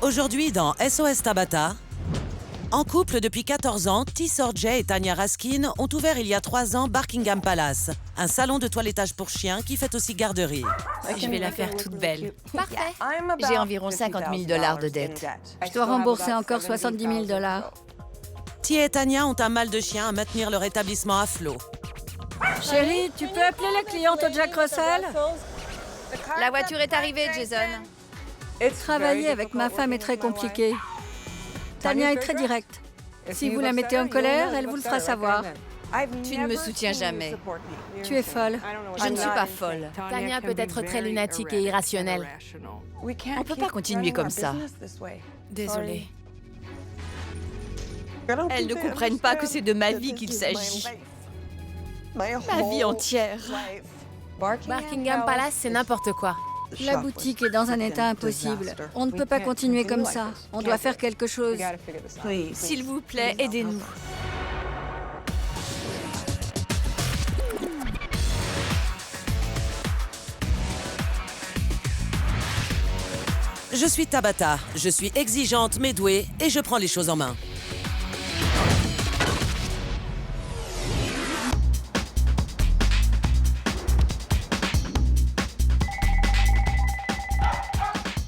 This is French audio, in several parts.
Aujourd'hui, dans SOS Tabata, en couple depuis 14 ans, T. Sorjay et Tanya Raskin ont ouvert il y a 3 ans Buckingham Palace, un salon de toilettage pour chiens qui fait aussi garderie. Je vais la faire toute belle. Parfait. J'ai environ 50 000 $ de dette. Je dois rembourser encore 70 000 $. T et Tanya ont un mal de chien à maintenir leur établissement à flot. Chérie, tu peux appeler la cliente au Jack Russell? La voiture est arrivée, Jason. Travailler avec ma femme est très compliqué. Tanya est très directe. Si vous la mettez en colère, elle vous le fera savoir. Tu ne me soutiens jamais. Tu es folle. Je ne suis pas folle. Tanya peut être très lunatique et irrationnelle. On ne peut pas continuer comme ça. Désolée. Elles ne comprennent pas que c'est de ma vie qu'il s'agit. Ma vie entière. Buckingham Palace, c'est n'importe quoi. La boutique est dans un état impossible. On ne peut pas continuer comme ça. On doit faire quelque chose. S'il vous plaît, aidez-nous. Je suis Tabata, je suis exigeante mais douée et je prends les choses en main.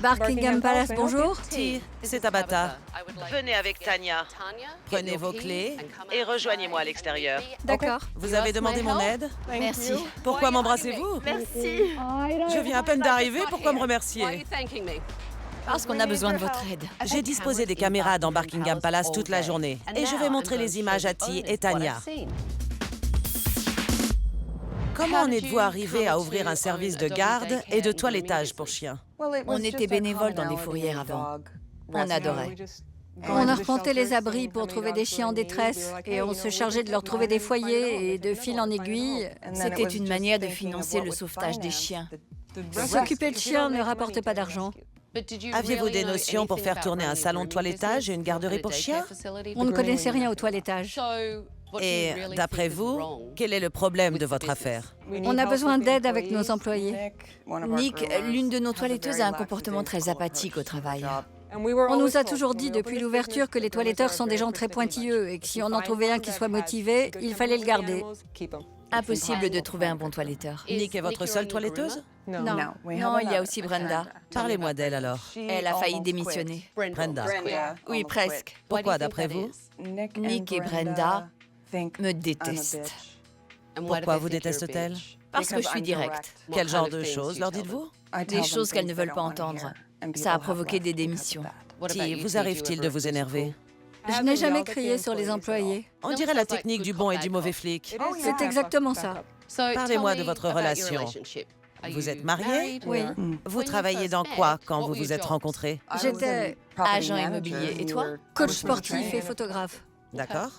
Buckingham Palace, bonjour. T, c'est Tabata. Venez avec Tanya. Prenez vos clés et rejoignez-moi à l'extérieur. D'accord. Vous avez demandé mon aide? Merci. Pourquoi m'embrassez-vous? Merci. Je viens à peine d'arriver, pourquoi me remercier? Parce qu'on a besoin de votre aide. J'ai disposé des caméras dans Buckingham Palace toute la journée et je vais montrer les images à T et Tanya. Comment en êtes-vous arrivé à ouvrir un service de garde et de toilettage pour chiens? On était bénévoles dans des fourrières avant. On adorait. On arpentait les abris pour trouver des chiens en détresse et on se chargeait de leur trouver des foyers et de fil en aiguille. C'était une manière de financer le sauvetage des chiens. S'occuper de chiens ne rapporte pas d'argent. Aviez-vous des notions pour faire tourner un salon de toilettage et une garderie pour chiens? On ne connaissait rien au toilettage. Et d'après vous, quel est le problème de votre affaire? On a besoin d'aide avec nos employés. Nick, l'une de nos toiletteuses a un comportement très apathique au travail. On nous a toujours dit depuis l'ouverture que les toiletteurs sont des gens très pointilleux et que si on en trouvait un qui soit motivé, il fallait le garder. Impossible de trouver un bon toiletteur. Nick est votre seule toiletteuse? Non. Non, il y a aussi Brenda. Parlez-moi d'elle alors. Elle a failli démissionner. Brenda. Oui, presque. Pourquoi d'après vous? Nick et Brenda me détestent. Pourquoi vous déteste-t-elle? Parce que je suis directe. Quel genre de choses leur dites-vous? Des choses qu'elles ne veulent pas entendre. Ça a provoqué des démissions. T, vous arrive-t-il de vous énerver? Je n'ai jamais crié sur les employés. On dirait la technique du bon et du mauvais flic. C'est exactement ça. Parlez-moi de votre relation. Vous êtes mariés? Oui. Vous travaillez dans quoi quand vous vous êtes rencontrés? J'étais Agent immobilier. Et toi? coach sportif et photographe. D'accord.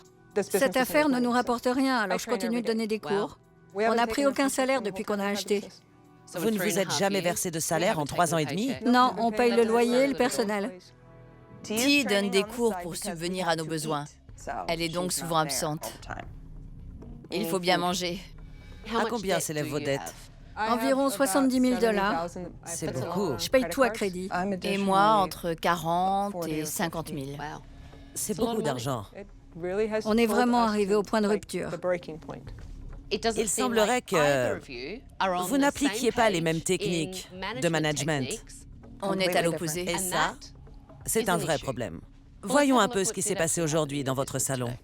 Cette affaire ne nous rapporte rien, alors je continue de donner des cours. On n'a pris aucun salaire depuis qu'on a acheté. Vous ne vous êtes jamais versé de salaire en 3 ans et demi? Non, on paye le loyer et le personnel. T donne des cours pour subvenir à nos besoins. Elle est donc souvent absente. Il faut bien manger. À combien s'élèvent vos dettes? Environ 70 000 $. C'est beaucoup. Je paye tout à crédit. Et moi, entre 40 et 50 000. C'est beaucoup d'argent. On est vraiment arrivé au point de rupture. Il semblerait que vous n'appliquiez pas les mêmes techniques de management. On est à l'opposé. Et ça, c'est un vrai problème. Voyons un peu ce qui s'est passé aujourd'hui dans votre salon.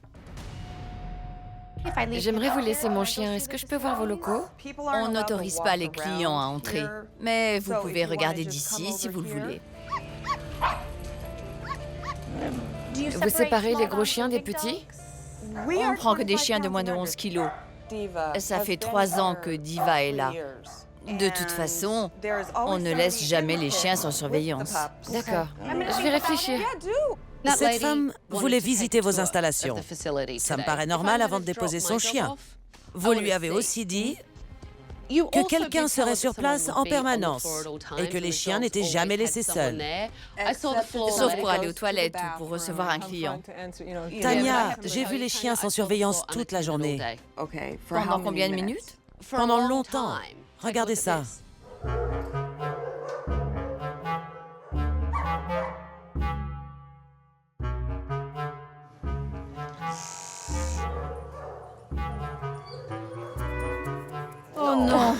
J'aimerais vous laisser mon chien. Est-ce que je peux voir vos locaux? On n'autorise pas les clients à entrer. Mais vous pouvez regarder d'ici si vous le voulez. Vous séparez les gros chiens des petits? On ne prend que des chiens de moins de 11 kilos. Ça fait 3 ans que Diva est là. De toute façon, on ne laisse jamais les chiens sans surveillance. D'accord. Je vais réfléchir. Cette femme voulait visiter vos installations. Ça me paraît normal avant de déposer son chien. Vous lui avez aussi dit que quelqu'un serait sur place en permanence et que les chiens n'étaient jamais laissés seuls. Sauf pour aller aux toilettes ou pour recevoir un client. Tanya, j'ai vu les chiens sans surveillance toute la journée. Pendant combien de minutes? Pendant longtemps. Regardez ça. non.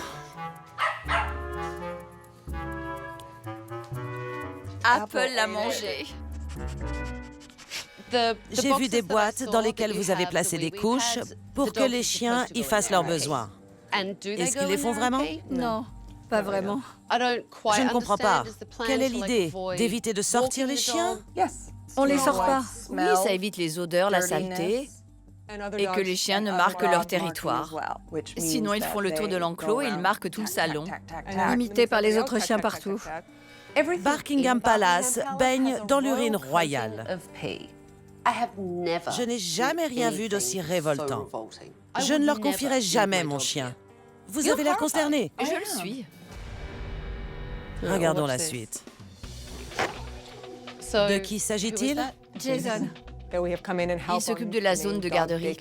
Apple l'a mangé. J'ai vu des boîtes dans lesquelles vous avez placé des couches pour que les chiens y fassent leurs besoins. Est-ce qu'ils les font vraiment? Non, pas vraiment. Je ne comprends pas. Quelle est l'idée? D'éviter de sortir les chiens? On les sort pas. Oui, ça évite les odeurs, la saleté, et que les chiens ne marquent leur territoire. Sinon, ils font le tour de l'enclos et ils marquent tout le salon. Imités par les autres chiens partout. Buckingham Palace baigne dans l'urine royale. Je n'ai jamais rien vu d'aussi révoltant. Je ne leur confierai jamais mon chien. Vous avez l'air consterné. Je le suis. Regardons la suite. De qui s'agit-il? Jason. Il s'occupe de la zone de garderie.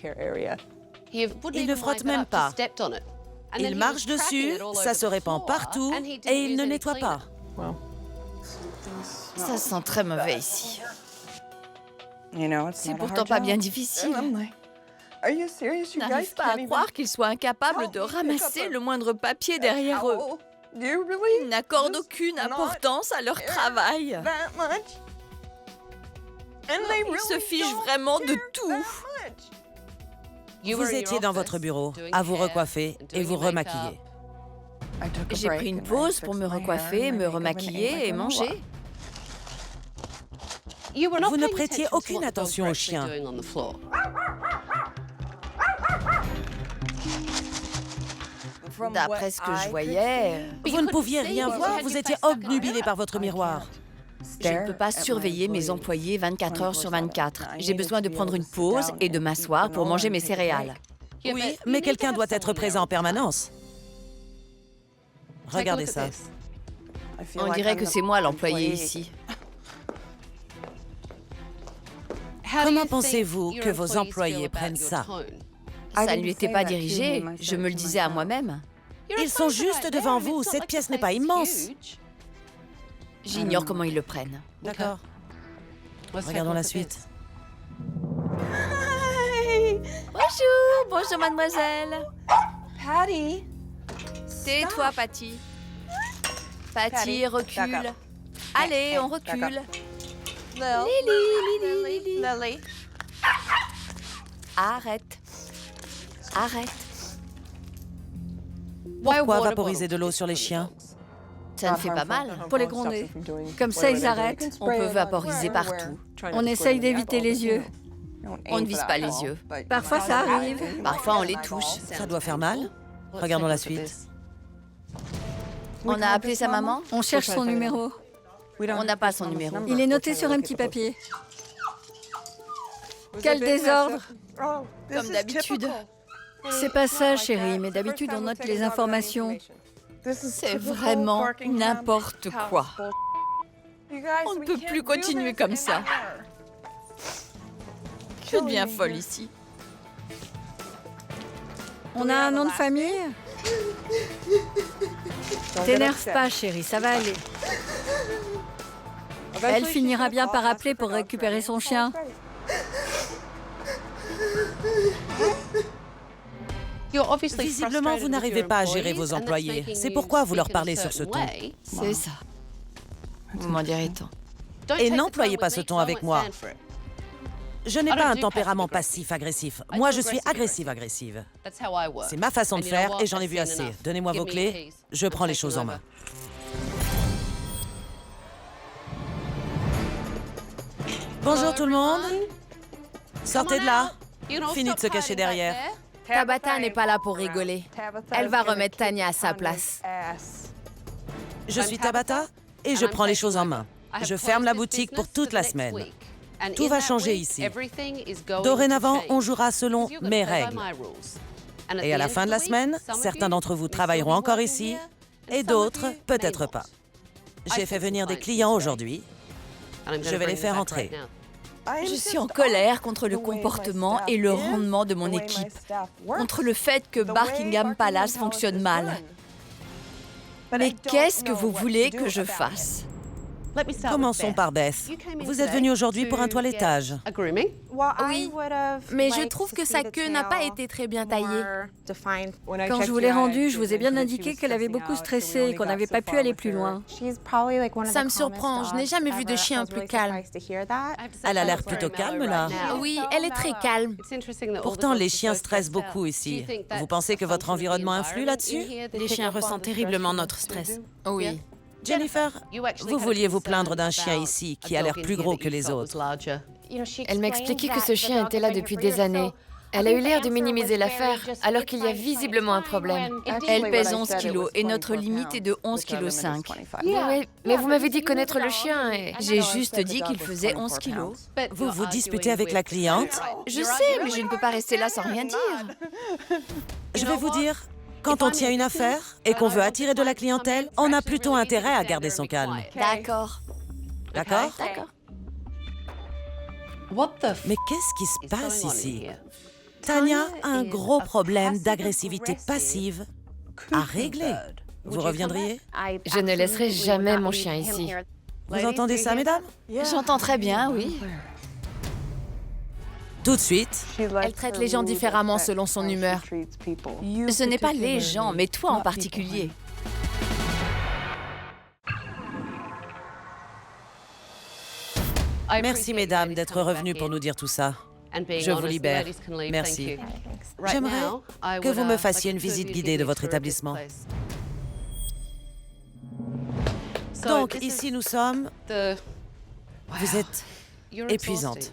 Il ne frotte même pas. Il marche dessus, ça se répand partout et il ne nettoie pas. Ça sent très mauvais ici. C'est pourtant pas bien difficile. Je n'arrive pas à croire qu'ils soient incapables de ramasser le moindre papier derrière eux. Ils n'accordent aucune importance à leur travail. Ils se fichent vraiment de tout. Vous étiez dans votre bureau, à vous recoiffer et vous remaquiller. J'ai pris une pause pour me recoiffer, me remaquiller et manger. Vous ne prêtiez aucune attention aux chiens. D'après ce que je voyais, Vous ne pouviez rien voir, vous étiez obnubilé par votre miroir. je ne peux pas surveiller mes employés 24 heures sur 24. J'ai besoin de prendre une pause et de m'asseoir pour manger mes céréales. Oui, mais quelqu'un doit être présent en permanence. Regardez ça. On dirait que c'est moi l'employé ici. Comment pensez-vous que vos employés prennent ça? Ça ne lui était pas dirigé, je me le disais à moi-même. Ils sont juste devant vous, cette pièce n'est pas immense. J'ignore comment ils le prennent. D'accord. Regardons la suite. Bonjour, bonjour mademoiselle. Patty. Tais-toi, Patty. Patty, recule. Allez, on recule. Lily. Arrête. Arrête. Pourquoi vaporiser de l'eau sur les chiens? Ça ne fait pas mal. Pour les gronder. Comme ça, ils arrêtent. On peut vaporiser partout. On essaye d'éviter les yeux. On ne vise pas les yeux. Parfois, ça arrive. Parfois, on les touche. Ça doit faire mal. Regardons la suite. On a appelé sa maman? On cherche son numéro. On n'a pas son numéro. Il est noté sur un petit papier. Quel désordre! Comme d'habitude. C'est pas ça, chérie, mais d'habitude, on note les informations. C'est vraiment n'importe quoi. On ne peut plus continuer comme ça. Je deviens folle ici. On a un nom de famille? T'énerve pas, chérie, ça va aller. Elle finira bien par appeler pour récupérer son chien. Visiblement, vous n'arrivez pas à gérer vos employés. C'est pourquoi vous leur parlez sur ce ton. C'est ça. Vous m'en direz tant. Et n'employez pas ce ton avec moi. Je n'ai pas un tempérament passif-agressif. Moi, je suis agressive-agressive. C'est ma façon de faire et j'en ai vu assez. Donnez-moi vos clés, je prends les choses en main. Bonjour tout le monde. Sortez de là. Fini de se cacher derrière. Tabata n'est pas là pour rigoler. Elle va remettre Tanya à sa place. Je suis Tabata et je prends les choses en main. Je ferme la boutique pour toute la semaine. Tout va changer ici. Dorénavant, on jouera selon mes règles. Et à la fin de la semaine, certains d'entre vous travailleront encore ici et d'autres, peut-être pas. J'ai fait venir des clients aujourd'hui. Je vais les faire entrer. Je suis en colère contre le comportement et le rendement de mon équipe, contre le fait que Buckingham Palace fonctionne mal. Mais qu'est-ce que vous voulez que je fasse? Commençons par Beth. Vous êtes venue aujourd'hui pour un toilettage. Oui, mais je trouve que sa queue n'a pas été très bien taillée. Quand je vous l'ai rendue, je vous ai bien indiqué qu'elle avait beaucoup stressé et qu'on n'avait pas pu aller plus loin. Ça me surprend, je n'ai jamais vu de chien plus calme. Elle a l'air plutôt calme, là. Oui, elle est très calme. Pourtant, les chiens stressent beaucoup ici. Vous pensez que votre environnement influe là-dessus? Les chiens ressentent terriblement notre stress. Oui. Jennifer, vous vouliez vous plaindre d'un chien ici qui a l'air plus gros que les autres. Elle m'a expliqué que ce chien était là depuis des années. Elle a eu l'air de minimiser l'affaire, alors qu'il y a visiblement un problème. Elle pèse 11 kilos et notre limite est de 11,5 kg. Mais vous m'avez dit connaître le chien et... J'ai juste dit qu'il faisait 11 kilos. Vous vous disputez avec la cliente? Je sais, mais je ne peux pas rester là sans rien dire. Je vais vous dire, quand on tient une affaire et qu'on veut attirer de la clientèle, on a plutôt intérêt à garder son calme. D'accord. D'accord? D'accord. Mais qu'est-ce qui se passe ici? Tanya a un gros problème d'agressivité passive à régler. Vous reviendriez? Je ne laisserai jamais mon chien ici. Vous entendez ça, mesdames? J'entends très bien, oui. Tout de suite, Elle traite les gens différemment selon son humeur. Ce n'est pas les gens, mais toi en particulier. merci, mesdames, d'être revenues pour nous dire tout ça. Je vous libère. Merci. J'aimerais que vous me fassiez une visite guidée de votre établissement. Donc, ici nous sommes... Vous êtes épuisante.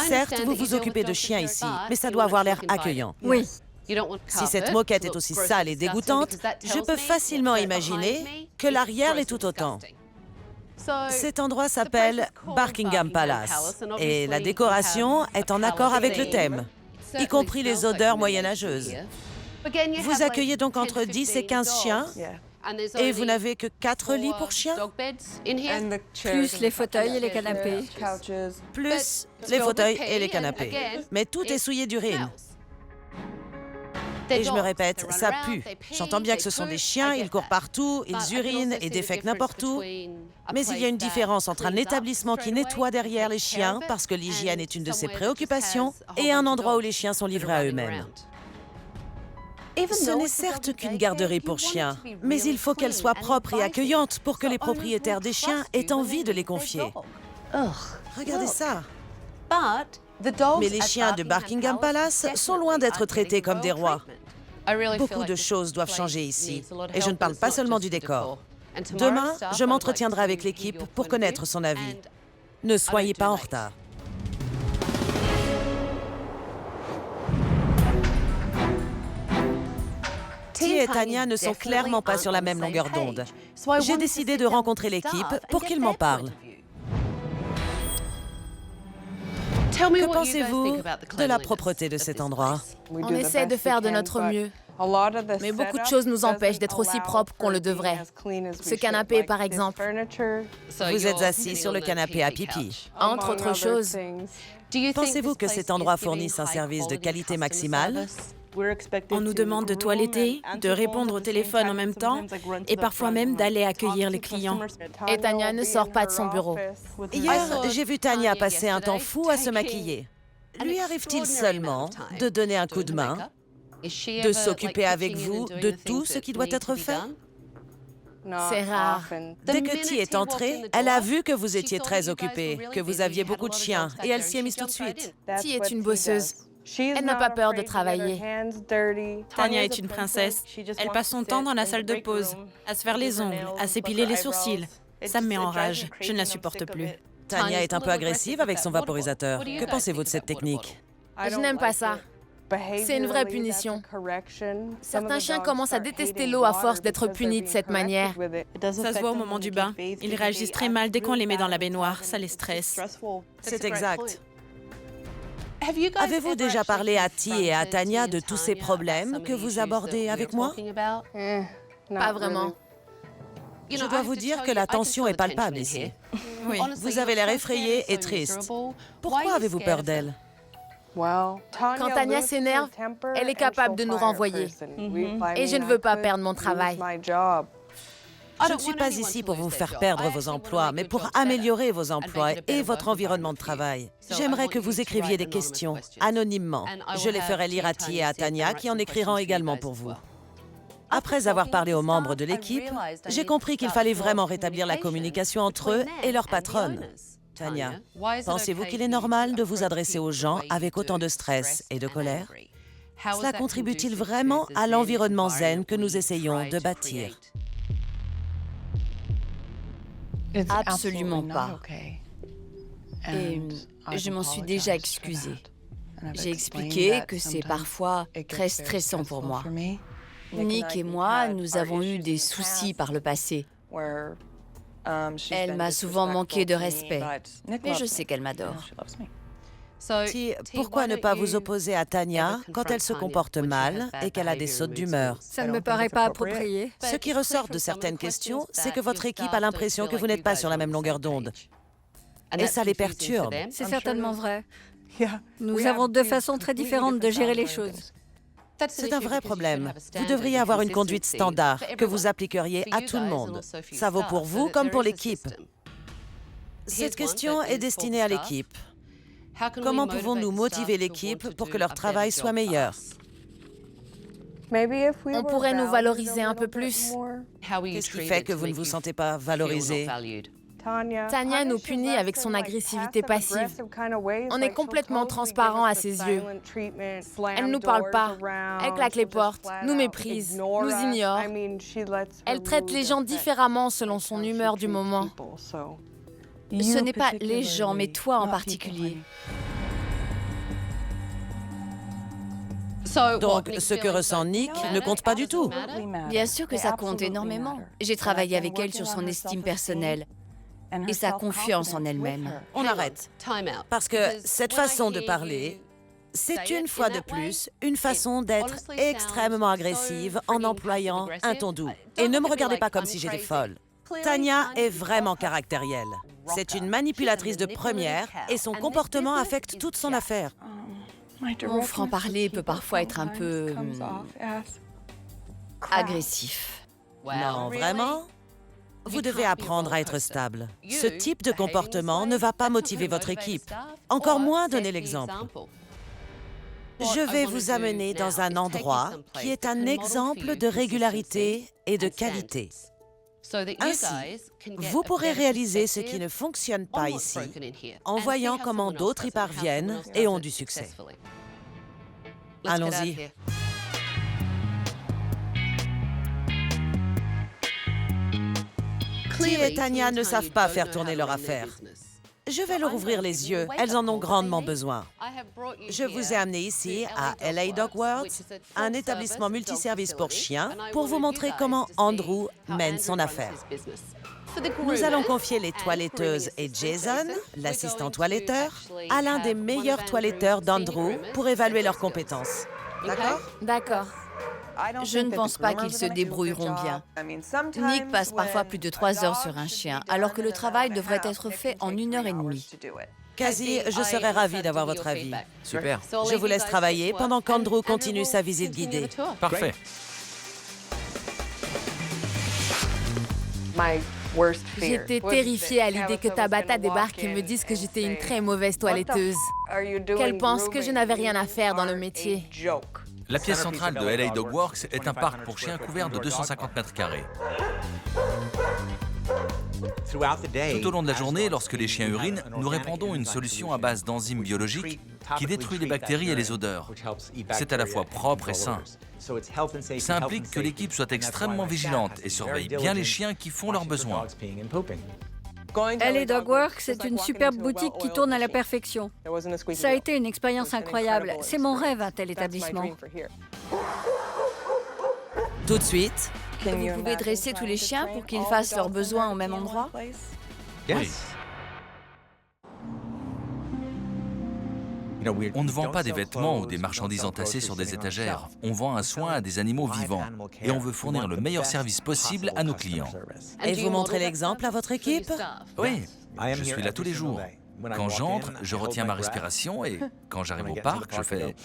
Certes, vous vous occupez de chiens ici, mais ça doit avoir l'air accueillant. Oui. Si cette moquette est aussi sale et dégoûtante, je peux facilement imaginer que l'arrière l'est tout autant. Cet endroit s'appelle Buckingham Palace et la décoration est en accord avec le thème, y compris les odeurs moyenâgeuses. Vous accueillez donc entre 10 et 15 chiens et vous n'avez que 4 lits pour chiens? Plus les fauteuils et les canapés. Plus les fauteuils et les canapés. Mais tout est souillé d'urine. Et je me répète, ça pue. J'entends bien que ce sont des chiens, ils courent partout, ils urinent et défèquent n'importe où. Mais il y a une différence entre un établissement qui nettoie derrière les chiens, parce que l'hygiène est une de ses préoccupations, et un endroit où les chiens sont livrés à eux-mêmes. Ce n'est certes qu'une garderie pour chiens, mais il faut qu'elle soit propre et accueillante pour que les propriétaires des chiens aient envie de les confier. Regardez ça. Mais les chiens de Buckingham Palace sont loin d'être traités comme des rois. Beaucoup de choses doivent changer ici, et je ne parle pas seulement du décor. Demain, je m'entretiendrai avec l'équipe pour connaître son avis. Ne soyez pas en retard. T et Tanya ne sont clairement pas sur la même longueur d'onde. J'ai décidé de rencontrer l'équipe pour qu'ils m'en parlent. Que pensez-vous de la propreté de cet endroit? On essaie de faire de notre mieux. Mais beaucoup de choses nous empêchent d'être aussi propres qu'on le devrait. Ce canapé, par exemple. Vous êtes assis sur le canapé à pipi. Entre autres choses. Pensez-vous que cet endroit fournisse un service de qualité maximale? On nous demande de toiletter, de répondre au téléphone en même temps et parfois même d'aller accueillir les clients. Et Tanya ne sort pas de son bureau. Hier, j'ai vu Tanya passer un temps fou à se maquiller. Lui arrive-t-il seulement de donner un coup de main, de s'occuper avec vous de tout ce qui doit être fait? C'est rare. Dès que T est entrée, elle a vu que vous étiez très occupé, que vous aviez beaucoup de chiens, et elle s'y est mise tout de suite. T est une bosseuse. Elle n'a pas peur de travailler. Tanya est une princesse. Elle passe son temps dans la salle de pause, à se faire les ongles, à s'épiler les sourcils. Ça me met en rage. Je ne la supporte plus. Tanya est un peu agressive avec son vaporisateur. Que pensez-vous de cette technique? Je n'aime pas ça. C'est une vraie punition. Certains chiens commencent à détester l'eau à force d'être punis de cette manière. Ça se voit au moment du bain. Ils réagissent très mal dès qu'on les met dans la baignoire. Ça les stresse. C'est exact. Avez-vous déjà parlé à T et à Tanya de tous ces problèmes que vous abordez avec moi? Pas vraiment. Je dois vous dire que la tension est palpable ici. Oui. Vous avez l'air effrayé et triste. Pourquoi avez-vous peur d'elle? Quand Tanya s'énerve, elle est capable de nous renvoyer. Et je ne veux pas perdre mon travail. Je ne suis pas ici pour vous faire perdre vos emplois, mais pour améliorer vos emplois et votre environnement de travail. J'aimerais que vous écriviez des questions, anonymement. Je les ferai lire à Ti et à Tanya, qui en écriront également pour vous. Après avoir parlé aux membres de l'équipe, j'ai compris qu'il fallait vraiment rétablir la communication entre eux et leur patronne. Tanya, pensez-vous qu'il est normal de vous adresser aux gens avec autant de stress et de colère? Cela contribue-t-il vraiment à l'environnement zen que nous essayons de bâtir? Absolument pas. Et je m'en suis déjà excusée. J'ai expliqué que c'est parfois très stressant pour moi. Nick et moi, nous avons eu des soucis par le passé. Elle m'a souvent manqué de respect, mais je sais qu'elle m'adore. Ti, pourquoi ne pas vous opposer à Tanya quand elle se comporte mal et qu'elle a des sautes d'humeur? Ça ne me paraît pas approprié. Ce qui ressort de certaines questions, c'est que votre équipe a l'impression que vous n'êtes pas sur la même longueur d'onde. Et ça les perturbe. C'est certainement vrai. Nous avons deux façons très différentes de gérer les choses. C'est un vrai problème. Vous devriez avoir une conduite standard que vous appliqueriez à tout le monde. Ça vaut pour vous comme pour l'équipe. Cette question est destinée à l'équipe. Comment pouvons-nous motiver l'équipe pour que leur travail soit meilleur? On pourrait nous valoriser un peu plus. Qu'est-ce qui fait que vous ne vous sentez pas valorisé? Tanya nous punit avec son agressivité passive. On est complètement transparent à ses yeux. Elle ne nous parle pas, elle claque les portes, nous méprise, nous ignore. Elle traite les gens différemment selon son humeur du moment. Ce n'est pas les gens, mais toi en particulier. Donc, ce que ressent Nick ne compte pas du tout. Bien sûr que ça compte énormément. J'ai travaillé avec elle sur son estime personnelle et sa confiance en elle-même. On arrête. Parce que cette façon de parler, c'est une fois de plus une façon d'être extrêmement agressive en employant un ton doux. Et ne me regardez pas comme si j'étais folle. Tanya est vraiment caractérielle. C'est une manipulatrice de première et son comportement affecte toute son affaire. Mon franc-parler peut parfois être un peu agressif. Non, vraiment? Vous devez apprendre à être stable. Ce type de comportement ne va pas motiver votre équipe, encore moins donner l'exemple. Je vais vous amener dans un endroit qui est un exemple de régularité et de qualité. Ainsi, vous pourrez réaliser ce qui ne fonctionne pas ici en voyant comment d'autres y parviennent et ont du succès. Allons-y. Ti et Tanya ne savent pas faire tourner leur affaire. Je vais leur ouvrir les yeux, elles en ont grandement besoin. Je vous ai amené ici à LA Dog World, un établissement multiservice pour chiens, pour vous montrer comment Andrew mène son affaire. Nous allons confier les toiletteuses et Jason, l'assistant toiletteur, à l'un des meilleurs toiletteurs d'Andrew pour évaluer leurs compétences. D'accord? D'accord. Je ne pense pas qu'ils se débrouilleront bien. Nick passe parfois plus de 3 heures sur un chien, alors que le travail devrait être fait en 1h30. Cassie, je serais ravie d'avoir votre avis. Super. Je vous laisse travailler pendant qu'Andrew continue sa visite guidée. Parfait. J'étais terrifiée à l'idée que Tabata débarque et me dise que j'étais une très mauvaise toiletteuse. Qu'elle pense que je n'avais rien à faire dans le métier. La pièce centrale de LA Dog Works est un parc pour chiens couvert de 250 mètres carrés. Tout au long de la journée, lorsque les chiens urinent, nous répandons une solution à base d'enzymes biologiques qui détruit les bactéries et les odeurs. C'est à la fois propre et sain. Ça implique que l'équipe soit extrêmement vigilante et surveille bien les chiens qui font leurs besoins. LA Dog Works est une superbe boutique qui tourne à la perfection. Ça a été une expérience incroyable. C'est mon rêve, un tel établissement. Tout de suite, Vous pouvez dresser tous les chiens pour qu'ils fassent leurs besoins au même endroit? Oui. On ne vend pas des vêtements ou des marchandises entassées sur des étagères. On vend un soin à des animaux vivants et on veut fournir le meilleur service possible à nos clients. et vous montrez l'exemple à votre équipe? Oui, je suis là tous les jours. Quand j'entre, je retiens ma respiration et quand j'arrive au parc, je fais...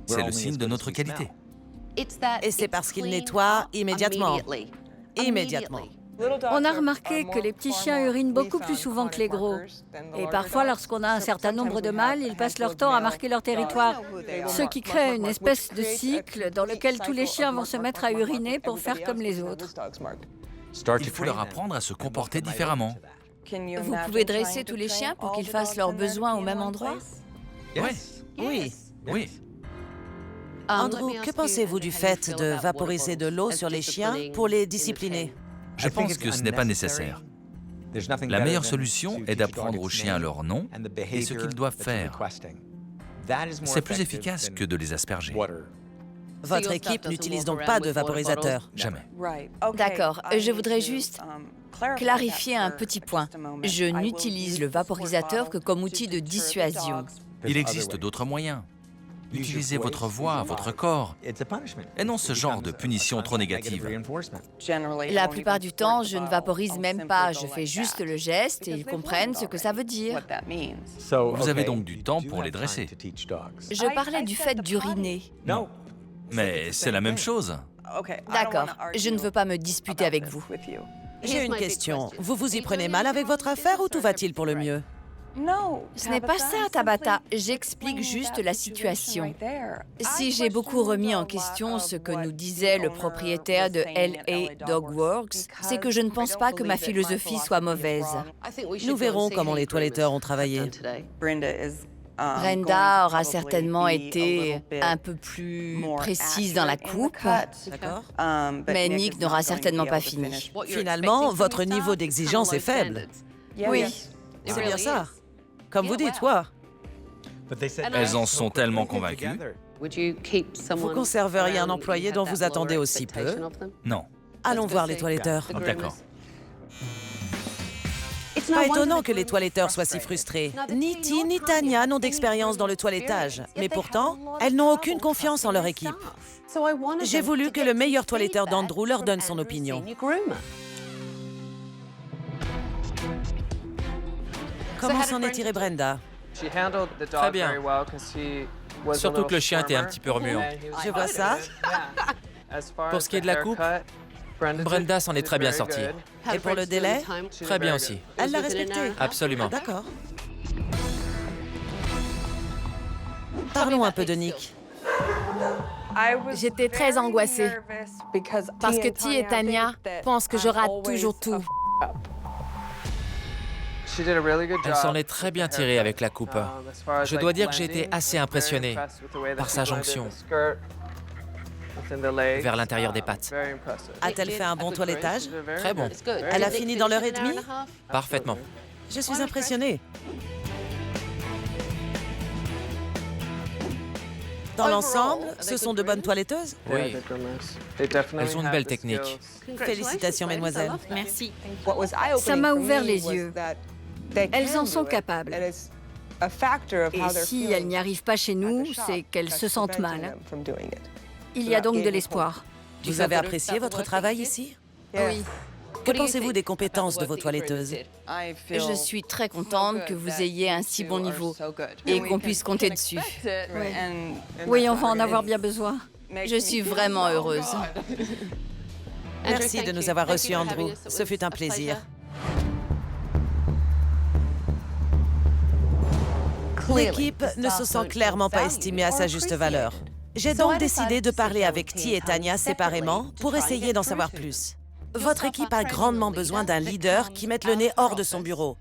C'est le signe de notre qualité. Et c'est parce qu'ils nettoient immédiatement. Immédiatement. On a remarqué que les petits chiens urinent beaucoup plus souvent que les gros. Et parfois, lorsqu'on a un certain nombre de mâles, ils passent leur temps à marquer leur territoire. Ce qui crée une espèce de cycle dans lequel tous les chiens vont se mettre à uriner pour faire comme les autres. Il faut leur apprendre à se comporter différemment. Vous pouvez dresser tous les chiens pour qu'ils fassent leurs besoins au même endroit? Oui. Oui. Andrew, que pensez-vous du fait de vaporiser de l'eau sur les chiens pour les discipliner? Je pense que ce n'est pas nécessaire. La meilleure solution est d'apprendre aux chiens leur nom et ce qu'ils doivent faire. C'est plus efficace que de les asperger. Votre équipe n'utilise donc pas de vaporisateur? Jamais. D'accord, je voudrais juste clarifier un petit point. Je n'utilise le vaporisateur que comme outil de dissuasion. Il existe d'autres moyens. Utilisez votre voix, votre corps, et non ce genre de punition trop négative. La plupart du temps, je ne vaporise même pas. Je fais juste le geste et ils comprennent ce que ça veut dire. Vous avez donc du temps pour les dresser. Je parlais du fait d'uriner. Non. Mais c'est la même chose. D'accord, je ne veux pas me disputer avec vous. J'ai une question. Vous vous y prenez mal avec votre affaire ou tout va-t-il pour le mieux? Ce n'est pas ça, Tabata. J'explique juste la situation. Si j'ai beaucoup remis en question ce que nous disait le propriétaire de LA Dog Works, c'est que je ne pense pas que ma philosophie soit mauvaise. Nous verrons comment les toiletteurs ont travaillé. Brenda aura certainement été un peu plus précise dans la coupe, D'accord. mais Nick n'aura certainement pas fini. Finalement, votre niveau d'exigence est faible. Oui. C'est bien ça. Comme vous dites, quoi. Elles en sont tellement convaincues. Vous conserveriez un employé dont vous attendez aussi peu? Non. Allons voir les toiletteurs. D'accord. Pas étonnant que les toiletteurs soient si frustrés. Ni Ti ni Tanya n'ont d'expérience dans le toilettage. Mais pourtant, elles n'ont aucune confiance en leur équipe. J'ai voulu que le meilleur toiletteur d'Andrew leur donne son opinion. Comment s'en est tirée Brenda? Très bien. Surtout que le chien était un petit peu remuant. Je vois ça. Pour ce qui est de la coupe, Brenda s'en est très bien sortie. Et pour le délai? Très bien aussi. Elle l'a respecté? Absolument. D'accord. Parlons un peu de Nick. J'étais très angoissée parce que Ti et Tanya pensent que je rate toujours tout. Elle s'en est très bien tirée avec la coupe. Je dois dire que j'ai été assez impressionné par sa jonction vers l'intérieur des pattes. A-t-elle fait un bon toilettage? Très bon. Elle a fini dans l'heure et demie? Parfaitement. Je suis impressionnée. Dans l'ensemble, ce sont de bonnes toiletteuses? Oui. Elles ont une belle technique. Félicitations, mesdemoiselles. Merci. Ça m'a ouvert les yeux. Elles en sont capables. Et si elles n'y arrivent pas chez nous, c'est qu'elles se sentent mal. Il y a donc de l'espoir. Vous avez apprécié votre travail ici? Oui. Que pensez-vous des compétences de vos toiletteuses? Je suis très contente que vous ayez un si bon niveau et qu'on puisse compter dessus. Oui, on va en avoir bien besoin. Je suis vraiment heureuse. Merci de nous avoir reçus, Andrew. Ce fut un plaisir. L'équipe ne se sent clairement pas estimée à sa juste valeur. J'ai donc décidé de parler avec Ti et Tanya séparément pour essayer d'en savoir plus. Votre équipe a grandement besoin d'un leader qui mette le nez hors de son bureau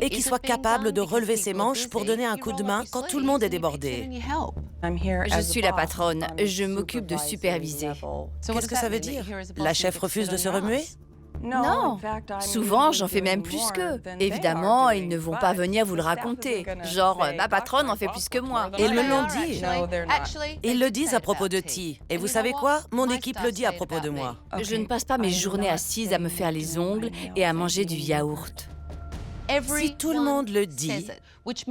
et qui soit capable de relever ses manches pour donner un coup de main quand tout le monde est débordé. Je suis la patronne. Je m'occupe de superviser. Qu'est-ce que ça veut dire? La chef refuse de se remuer? Non, souvent j'en fais même plus qu'eux. Évidemment, ils ne vont pas venir vous le raconter. Genre, ma patronne en fait plus que moi. Ils me l'ont dit. Ils le disent à propos de Ti. Et vous savez quoi? Mon équipe le dit à propos de moi. Je ne passe pas mes journées assises à me faire les ongles et à manger du yaourt. Si tout le monde le dit,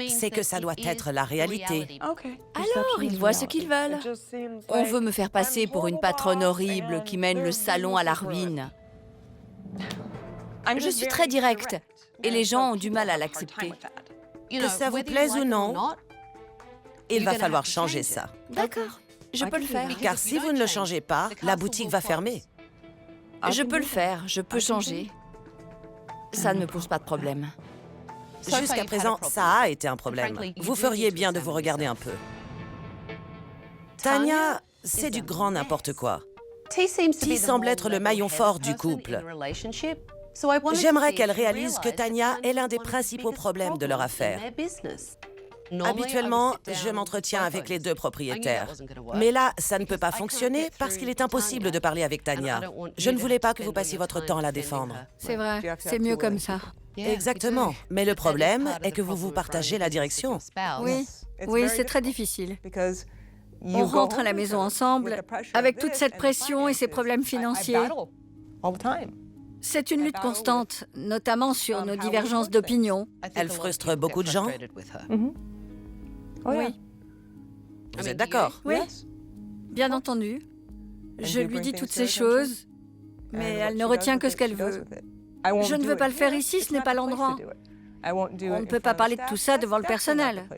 c'est que ça doit être la réalité. Alors, ils voient ce qu'ils veulent. On veut me faire passer pour une patronne horrible qui mène le salon à la ruine. Je suis très directe et les gens ont du mal à l'accepter. Que ça vous plaise ou non, il va falloir changer ça. D'accord. Je peux le faire. Car si vous ne le changez pas, la boutique va fermer. Je peux le faire, je peux changer. Ça ne me pose pas de problème. Jusqu'à présent, ça a été un problème. Vous feriez bien de vous regarder un peu. Tanya, c'est du grand n'importe quoi. T semble être le maillon fort du couple. J'aimerais qu'elle réalise que Tanya est l'un des principaux problèmes de leur affaire. Habituellement, je m'entretiens avec les deux propriétaires. Mais là, ça ne peut pas fonctionner parce qu'il est impossible de parler avec Tanya. Je ne voulais pas que vous passiez votre temps à la défendre. C'est vrai, c'est mieux comme ça. Exactement. Mais le problème est que vous partagez la direction. Oui, c'est très difficile. On rentre à la maison ensemble, avec toute cette pression et ces problèmes financiers. C'est une lutte constante, notamment sur nos divergences d'opinion. Elle frustre beaucoup de gens. Oui. Vous êtes d'accord? Oui, bien entendu. Je lui dis toutes ces choses, mais elle ne retient que ce qu'elle veut. Je ne veux pas le faire ici, ce n'est pas l'endroit. On ne peut pas parler de tout ça devant le personnel.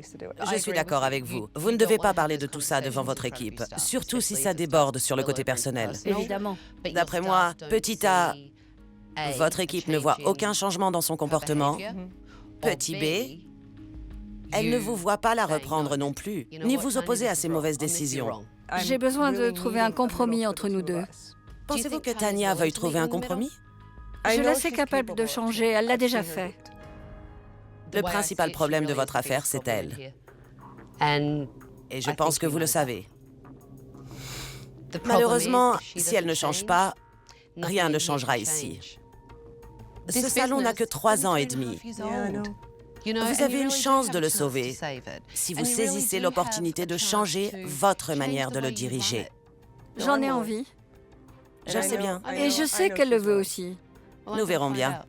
Je suis d'accord avec vous. Vous ne devez pas parler de tout ça devant votre équipe, surtout si ça déborde sur le côté personnel. Évidemment. D'après moi, petit A, votre équipe ne voit aucun changement dans son comportement. Petit B, elle ne vous voit pas la reprendre non plus, ni vous opposer à ses mauvaises décisions. J'ai besoin de trouver un compromis entre nous deux. Pensez-vous que Tanya veuille trouver un compromis? Je la sais capable de changer, elle l'a déjà fait. Le principal problème de votre affaire, c'est elle. Et je pense que vous le savez. Malheureusement, si elle ne change pas, rien ne changera ici. Ce salon n'a que 3 ans et demi. Vous avez une chance de le sauver si vous saisissez l'opportunité de changer votre manière de le diriger. J'en ai envie. Je sais bien. Et je sais qu'elle le veut aussi. Nous verrons bien.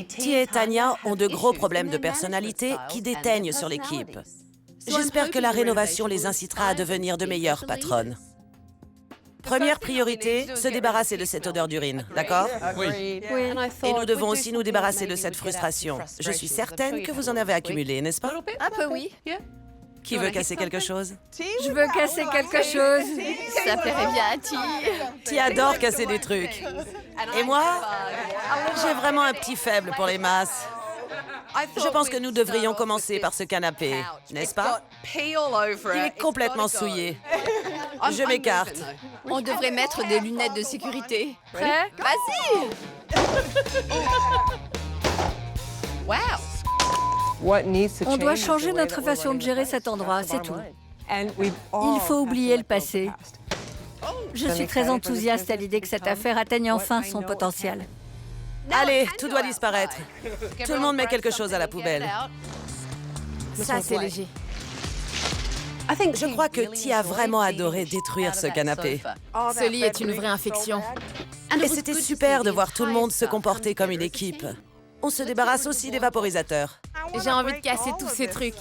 T et Tanya ont de gros problèmes de personnalité qui déteignent sur l'équipe. J'espère que la rénovation les incitera à devenir de meilleures patronnes. Première priorité, se débarrasser de cette odeur d'urine, d'accord? Oui. Et nous devons aussi nous débarrasser de cette frustration. Je suis certaine que vous en avez accumulé, n'est-ce pas? Un peu oui. Qui veut casser quelque chose? Je veux casser quelque chose. Ça plairait bien à T. T adore casser des trucs. Et moi, j'ai vraiment un petit faible pour les masses. Je pense que nous devrions commencer par ce canapé, n'est-ce pas? Il est complètement souillé. Je m'écarte. On devrait mettre des lunettes de sécurité. Prêt? Vas-y! On doit changer notre façon de gérer cet endroit, c'est tout. Il faut oublier le passé. Je suis très enthousiaste à l'idée que cette affaire atteigne enfin son potentiel. Allez, tout doit disparaître. Tout le monde met quelque chose à la poubelle. Ça, c'est léger. Je crois que T a vraiment adoré détruire ce canapé. Ce lit est une vraie infection. Et c'était super de voir tout le monde se comporter comme une équipe. On se débarrasse aussi des vaporisateurs. J'ai envie de casser tous ces trucs.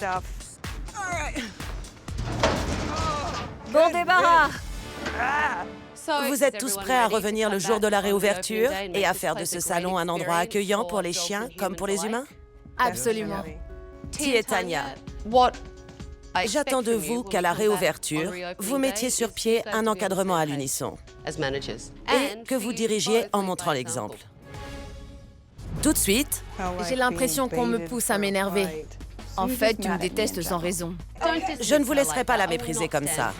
Bon débarras! Vous êtes tous prêts à revenir le jour de la réouverture et à faire de ce salon un endroit accueillant pour les chiens comme pour les humains? Absolument. T et Tanya, j'attends de vous qu'à la réouverture, vous mettiez sur pied un encadrement à l'unisson et que vous dirigiez en montrant l'exemple. Tout de suite, J'ai l'impression qu'on me pousse à m'énerver. En fait, tu me détestes sans raison. je ne vous laisserai pas la mépriser comme ça.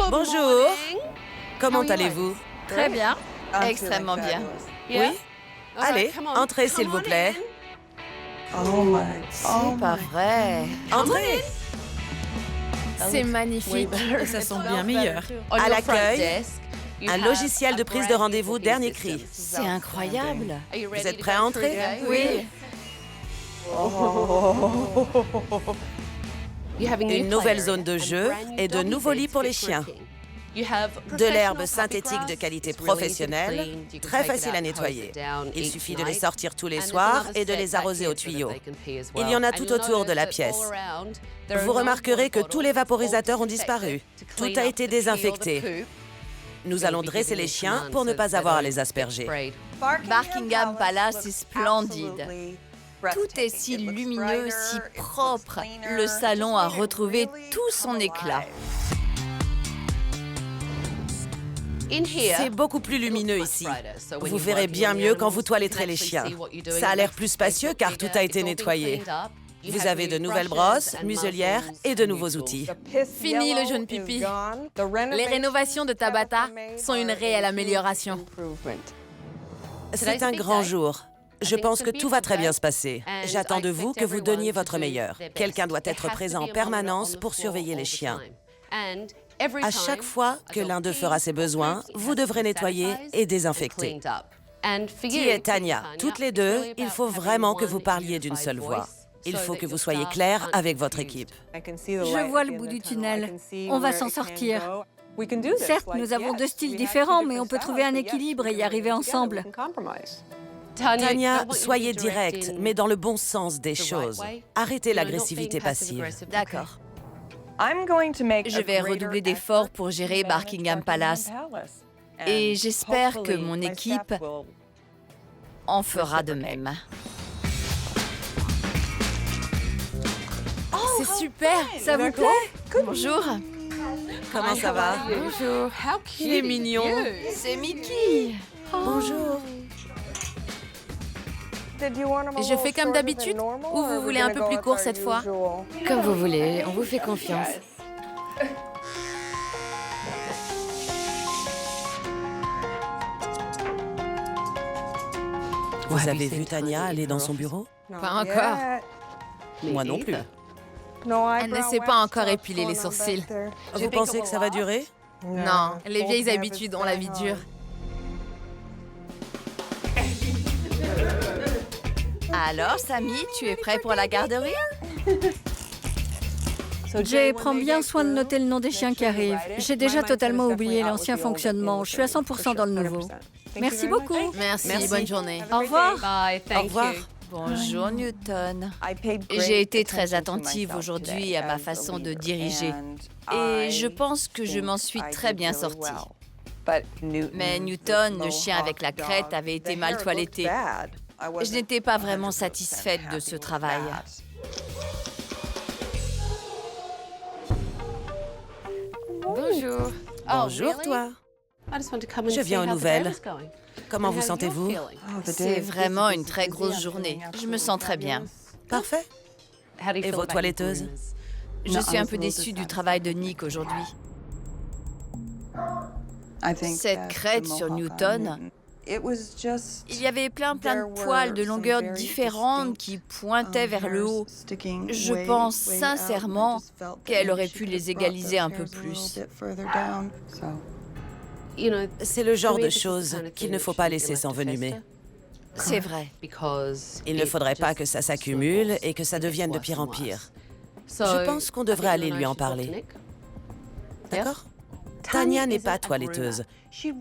Bonjour. Comment allez-vous? Très bien. Extrêmement bien. Oui? Allez, entrez s'il vous plaît. C'est pas vrai. Entrez. C'est magnifique. Et ça sent bien meilleur. À l'accueil, un logiciel de prise de rendez-vous dernier cri. C'est incroyable. Vous êtes prêts à entrer? Oui. Une nouvelle zone de jeu et de nouveaux lits pour les chiens. De l'herbe synthétique de qualité professionnelle, très facile à nettoyer. Il suffit de les sortir tous les soirs et de les arroser au tuyau. Il y en a tout autour de la pièce. Vous remarquerez que tous les vaporisateurs ont disparu. Tout a été désinfecté. Nous allons dresser les chiens pour ne pas avoir à les asperger. Buckingham Palace est splendide. Tout est si lumineux, si propre. Le salon a retrouvé tout son éclat. C'est beaucoup plus lumineux ici. Vous verrez bien mieux quand vous toiletterez les chiens. Ça a l'air plus spacieux car tout a été nettoyé. Vous avez de nouvelles brosses, muselières et de nouveaux outils. Fini le jaune pipi. Les rénovations de Tabata sont une réelle amélioration. C'est un grand jour. Je pense que tout va très bien se passer. J'attends de vous que vous donniez votre meilleur. Quelqu'un doit être présent en permanence pour surveiller les chiens. À chaque fois que l'un d'eux fera ses besoins, vous devrez nettoyer et désinfecter. Qui est Tanya? Toutes les deux, il faut vraiment que vous parliez d'une seule voix. Il faut que vous soyez clair avec votre équipe. Je vois le bout du tunnel. On va s'en sortir. Certes, nous avons deux styles différents, mais on peut trouver un équilibre et y arriver ensemble. Tanya, soyez directe, mais dans le bon sens des choses. Arrêtez l'agressivité passive. D'accord. Je vais redoubler d'efforts pour gérer Buckingham Palace. Et j'espère que mon équipe en fera de même. C'est super, ça vous plaît? Bonjour. Comment ça va? Bonjour. Il est mignon. C'est Mickey. Bonjour. Je fais comme d'habitude ou vous voulez un peu plus court cette fois? Comme vous voulez, on vous fait confiance. Vous avez vu Tanya aller dans son bureau? Pas encore. Moi non plus. Elle ne s'est pas encore épilé les sourcils. Vous pensez que ça va durer? Non, les vieilles habitudes ont la vie dure. Alors, Samy, tu es prêt pour la garderie? Jay, prends bien soin de noter le nom des chiens qui arrivent. J'ai déjà totalement oublié l'ancien fonctionnement. Je suis à 100% dans le nouveau. Merci beaucoup. Merci, bonne journée. Au revoir. Au revoir. Bonjour Newton. J'ai été très attentive aujourd'hui à ma façon de diriger et je pense que je m'en suis très bien sortie. Mais Newton, le chien avec la crête, avait été mal toiletté. Je n'étais pas vraiment satisfaite de ce travail. Bonjour. Bonjour, toi. Je viens aux nouvelles. Comment vous sentez-vous? C'est vraiment une très grosse journée. Je me sens très bien. Parfait. Et vos toiletteuses? Je suis un peu déçue du travail de Nick aujourd'hui. Cette crête sur Newton, il y avait plein de poils de longueurs différentes qui pointaient vers le haut. Je pense sincèrement qu'elle aurait pu les égaliser un peu plus. C'est le genre de choses qu'il ne faut pas laisser s'envenimer. C'est vrai. Il ne faudrait pas que ça s'accumule et que ça devienne de pire en pire. Je pense qu'on devrait aller lui en parler. D'accord? Tanya n'est pas toiletteuse.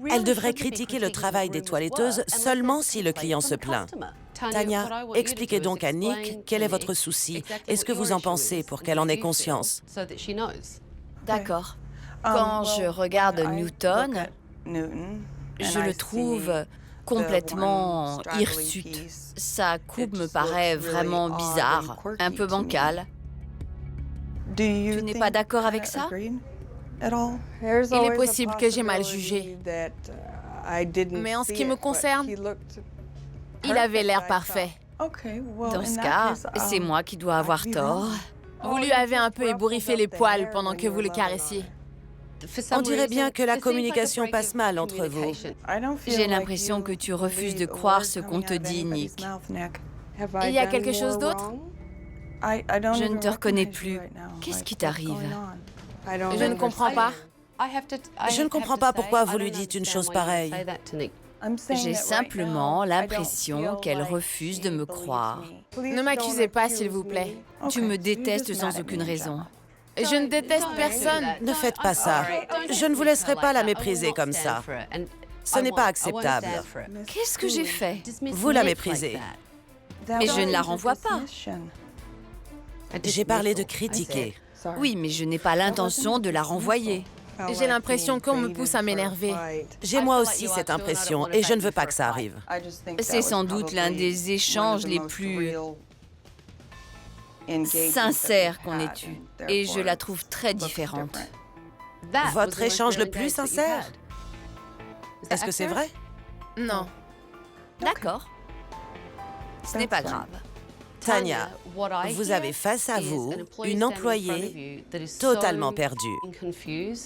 Elle devrait critiquer le travail des toiletteuses seulement si le client se plaint. Tanya, expliquez donc à Nick quel est votre souci et ce que vous en pensez pour qu'elle en ait conscience. D'accord. Quand je regarde Newton, je le trouve complètement hirsute. Sa coupe me paraît vraiment bizarre, un peu bancale. Tu n'es pas d'accord avec ça? Il est possible que j'ai mal jugé. Mais en ce qui me concerne, il avait l'air parfait. Dans ce cas, c'est moi qui dois avoir tort. Vous lui avez un peu ébouriffé les poils pendant que vous le caressiez. On dirait bien que la communication passe mal entre vous. J'ai l'impression que tu refuses de croire ce qu'on te dit, Nick. Il y a quelque chose d'autre? Je ne te reconnais plus. Qu'est-ce qui t'arrive? Je ne comprends pas. Je ne comprends pas pourquoi vous lui dites une chose pareille. J'ai simplement l'impression qu'elle refuse de me croire. Ne m'accusez pas, s'il vous plaît. Tu me détestes sans aucune raison. Je ne déteste personne. Ne faites pas ça. Je ne vous laisserai pas la mépriser comme ça. Ce n'est pas acceptable. Qu'est-ce que j'ai fait? Vous la méprisez. Mais je ne la renvoie pas. J'ai parlé de critiquer. Oui, mais je n'ai pas l'intention de la renvoyer. J'ai l'impression qu'on me pousse à m'énerver. J'ai moi aussi cette impression et je ne veux pas que ça arrive. C'est sans doute l'un des échanges les plus sincères qu'on ait eu. Et je la trouve très différente. Votre échange le plus sincère? Est-ce que c'est vrai? Non. D'accord. Ce n'est pas grave. Tanya, vous avez face à vous une employée totalement perdue.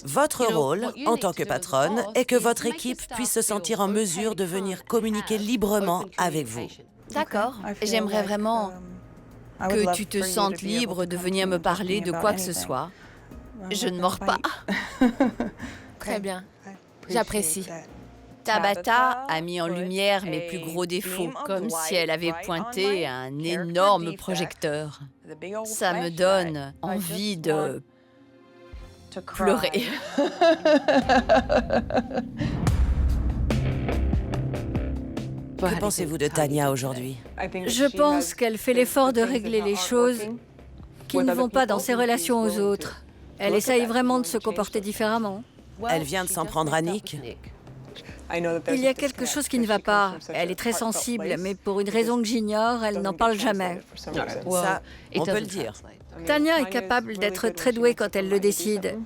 Votre rôle, en tant que patronne, est que votre équipe puisse se sentir en mesure de venir communiquer librement avec vous. D'accord. J'aimerais vraiment que tu te sentes libre de venir me parler de quoi que ce soit. Je ne mords pas. Très bien. J'apprécie. Tabata a mis en lumière mes plus gros défauts, comme si elle avait pointé un énorme projecteur. Ça me donne envie de pleurer. Que pensez-vous de Tanya aujourd'hui? Je pense qu'elle fait l'effort de régler les choses qui ne vont pas dans ses relations aux autres. Elle essaye vraiment de se comporter différemment. Elle vient de s'en prendre à Nick. Il y a quelque chose qui ne va pas. Elle est très sensible, mais pour une raison que j'ignore, elle n'en parle jamais. Ça, on peut le dire. Tanya est capable d'être très douée quand elle le décide.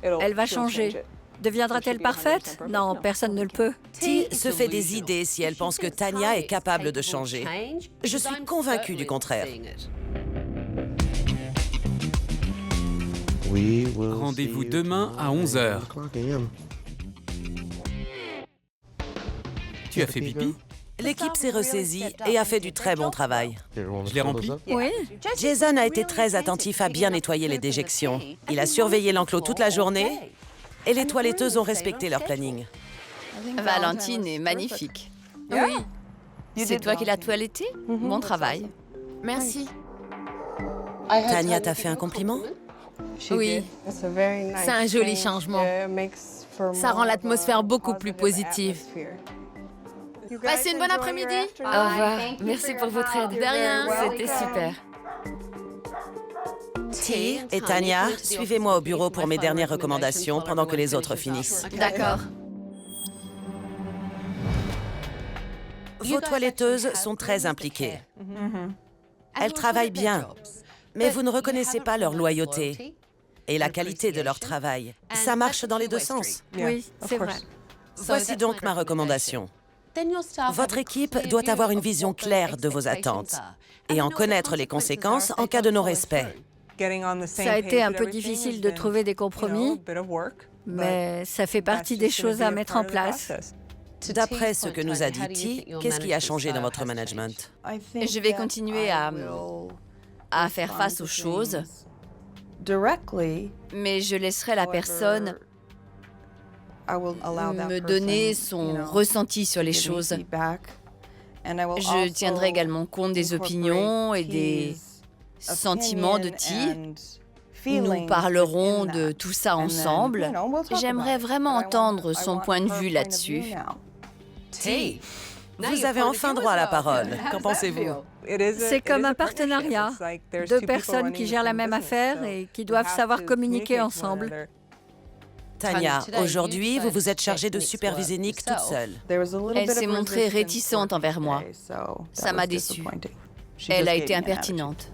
Elle va changer. Deviendra-t-elle parfaite? Non, personne ne le peut. Ti se fait des idées si elle pense que Tanya est capable de changer. Je suis convaincue du contraire. Rendez-vous demain à 11h. Tu as fait pipi? L'équipe s'est ressaisie et a fait du très bon travail. Je l'ai rempli? Oui. Jason a été très attentif à bien nettoyer les déjections. Il a surveillé l'enclos toute la journée et les toiletteuses ont respecté leur planning. Valentine est magnifique. Oui. C'est toi qui l'as toilettée? Bon travail. Merci. Tanya t'a fait un compliment? Oui. C'est un joli changement. Ça rend l'atmosphère beaucoup plus positive. Passez une bonne après-midi. Au revoir. Merci pour votre aide. De rien. C'était super. Ti et Tanya, suivez-moi au bureau pour mes dernières recommandations pendant que les autres finissent. D'accord. Vos toiletteuses sont très impliquées. Elles travaillent bien, mais vous ne reconnaissez pas leur loyauté et la qualité de leur travail. Ça marche dans les deux sens. Oui, c'est vrai. Voici donc ma recommandation. Votre équipe doit avoir une vision claire de vos attentes et en connaître les conséquences en cas de non-respect. Ça a été un peu difficile de trouver des compromis, mais ça fait partie des choses à mettre en place. D'après ce que nous a dit Ti, qu'est-ce qui a changé dans votre management? Je vais continuer à faire face aux choses, mais je laisserai la personne me donner son ressenti sur les choses. Je tiendrai également compte des opinions et des sentiments de Ti. Nous parlerons de tout ça ensemble. J'aimerais vraiment entendre son point de vue là-dessus. Ti, vous avez enfin droit à la parole. Qu'en pensez-vous? C'est comme un partenariat. Deux personnes qui gèrent la même affaire et qui doivent savoir communiquer ensemble. Tanya, aujourd'hui, vous vous êtes chargée de superviser Nick toute seule. Elle s'est montrée réticente envers moi. Ça m'a déçue. Elle a été impertinente.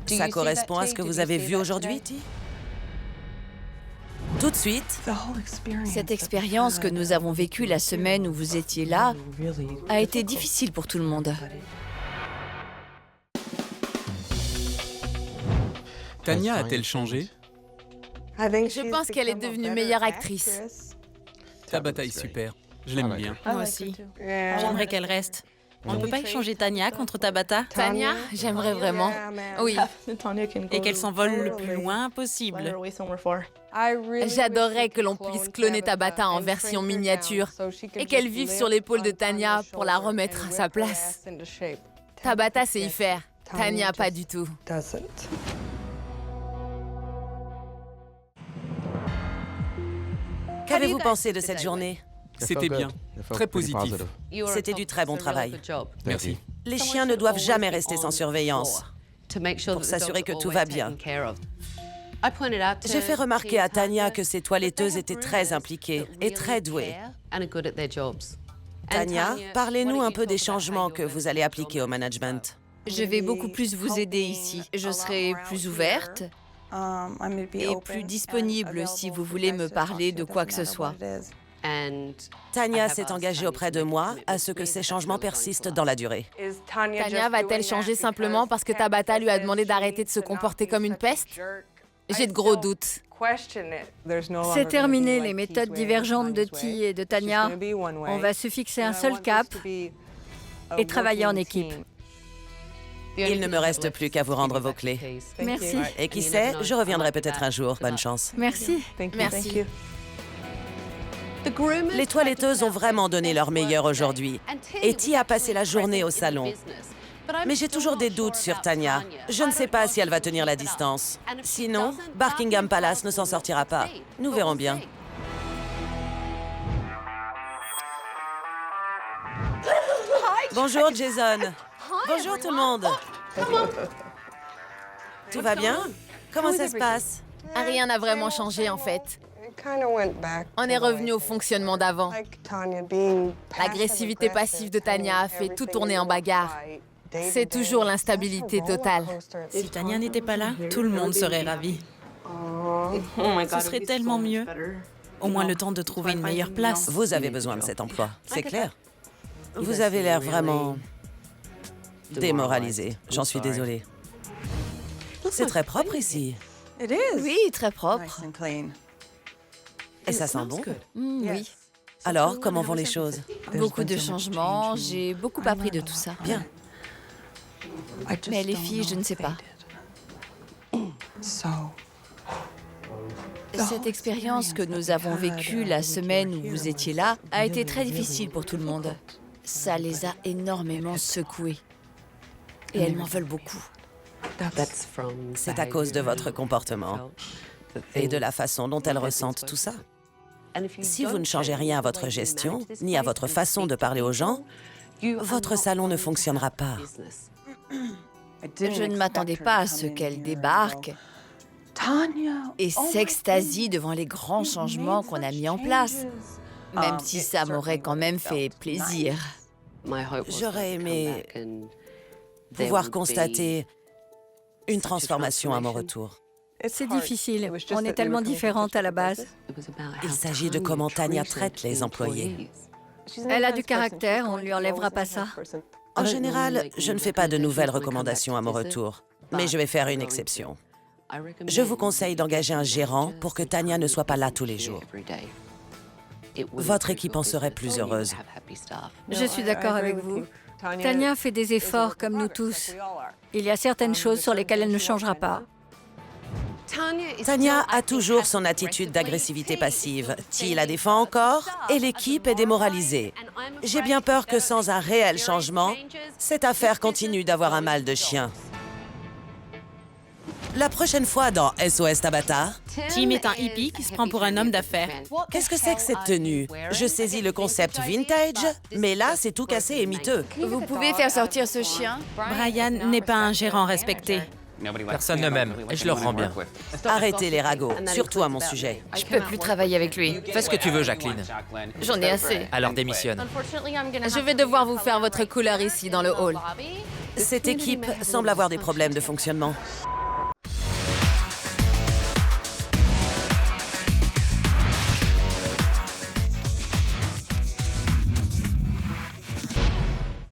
Ça correspond à ce que vous avez vu aujourd'hui, Ti? Tout de suite, Cette expérience que nous avons vécue la semaine où vous étiez là a été difficile pour tout le monde. Tanya a-t-elle changé? Je pense qu'elle est devenue meilleure actrice. Ta bataille super. Je l'aime bien. Moi aussi. J'aimerais qu'elle reste. On ne peut pas échanger Tanya contre Tabata? Tanya, j'aimerais vraiment. Oui. Et qu'elle s'envole le plus loin possible. J'adorerais que l'on puisse cloner Tabata en version miniature et qu'elle vive sur l'épaule de Tanya pour la remettre à sa place. Tabata sait y faire. Tanya, pas du tout. Qu'avez-vous pensé de cette journée? C'était bien, très positif. C'était du très bon travail. Merci. Les chiens ne doivent jamais rester sans surveillance pour s'assurer que tout va bien. J'ai fait remarquer à Tanya que ses toiletteuses étaient très impliquées et très douées. Tanya, parlez-nous un peu des changements que vous allez appliquer au management. Je vais beaucoup plus vous aider ici. Je serai plus ouverte et plus disponible si vous voulez me parler de quoi que ce soit. Tanya s'est engagée auprès de moi à ce que ces changements persistent dans la durée. Tanya va-t-elle changer simplement parce que Tabata lui a demandé d'arrêter de se comporter comme une peste? J'ai de gros doutes. C'est terminé les méthodes divergentes de Ti et de Tanya. On va se fixer un seul cap et travailler en équipe. Il ne me reste plus qu'à vous rendre vos clés. Merci. Et qui sait, je reviendrai peut-être un jour. Bonne chance. Merci. Merci. Les toiletteuses ont vraiment donné leur meilleur aujourd'hui. Et Ti a passé la journée au salon. Mais j'ai toujours des doutes sur Tanya. Je ne sais pas si elle va tenir la distance. Sinon, Buckingham Palace ne s'en sortira pas. Nous verrons bien. Bonjour, Jason. Bonjour, tout le monde. Tout va bien? Comment ça se passe? Rien n'a vraiment changé, en fait. On est revenu au fonctionnement d'avant. L'agressivité passive de Tanya a fait tout tourner en bagarre. C'est toujours l'instabilité totale. Si Tanya n'était pas là, tout le monde serait ravi. Ce serait tellement mieux. Au moins le temps de trouver une meilleure place. Vous avez besoin de cet emploi, c'est clair. Vous avez l'air vraiment démoralisé. J'en suis désolée. C'est très propre ici. Oui, très propre. Et ça sent bon? Oui. Alors, comment vont les choses? Beaucoup de changements. J'ai beaucoup appris de tout ça. Bien. Mais les filles, je ne sais pas. Cette expérience que nous avons vécue la semaine où vous étiez là a été très difficile pour tout le monde. Ça les a énormément secoués. Et elles m'en veulent beaucoup. C'est à cause de votre comportement et de la façon dont elles ressentent tout ça. Si vous ne changez rien à votre gestion, ni à votre façon de parler aux gens, votre salon ne fonctionnera pas. Je ne m'attendais pas à ce qu'elle débarque et s'extasie devant les grands changements qu'on a mis en place, même si ça m'aurait quand même fait plaisir. J'aurais aimé pouvoir constater une transformation à mon retour. C'est difficile. On est tellement différentes à la base. Il s'agit de comment Tanya traite les employés. Elle a du caractère, on ne lui enlèvera pas ça. En général, je ne fais pas de nouvelles recommandations à mon retour, mais je vais faire une exception. Je vous conseille d'engager un gérant pour que Tanya ne soit pas là tous les jours. Votre équipe en serait plus heureuse. Je suis d'accord avec vous. Tanya fait des efforts comme nous tous. Il y a certaines choses sur lesquelles elle ne changera pas. Tanya a toujours son attitude d'agressivité passive. Ti la défend encore et l'équipe est démoralisée. J'ai bien peur que sans un réel changement, cette affaire continue d'avoir un mal de chien. La prochaine fois dans SOS Tabata... Tim est un hippie qui se prend pour un homme d'affaires. Qu'est-ce que c'est que cette tenue? Je saisis le concept vintage, mais là, c'est tout cassé et miteux. Vous pouvez faire sortir ce chien? Brian n'est pas un gérant respecté. Personne ne m'aime, et je le rends bien. Arrêtez les ragots, surtout à mon sujet. Je peux plus travailler avec lui. Fais ce que tu veux, Jacqueline. J'en ai assez. Alors démissionne. Je vais devoir vous faire votre couleur ici, dans le hall. Cette équipe semble avoir des problèmes de fonctionnement.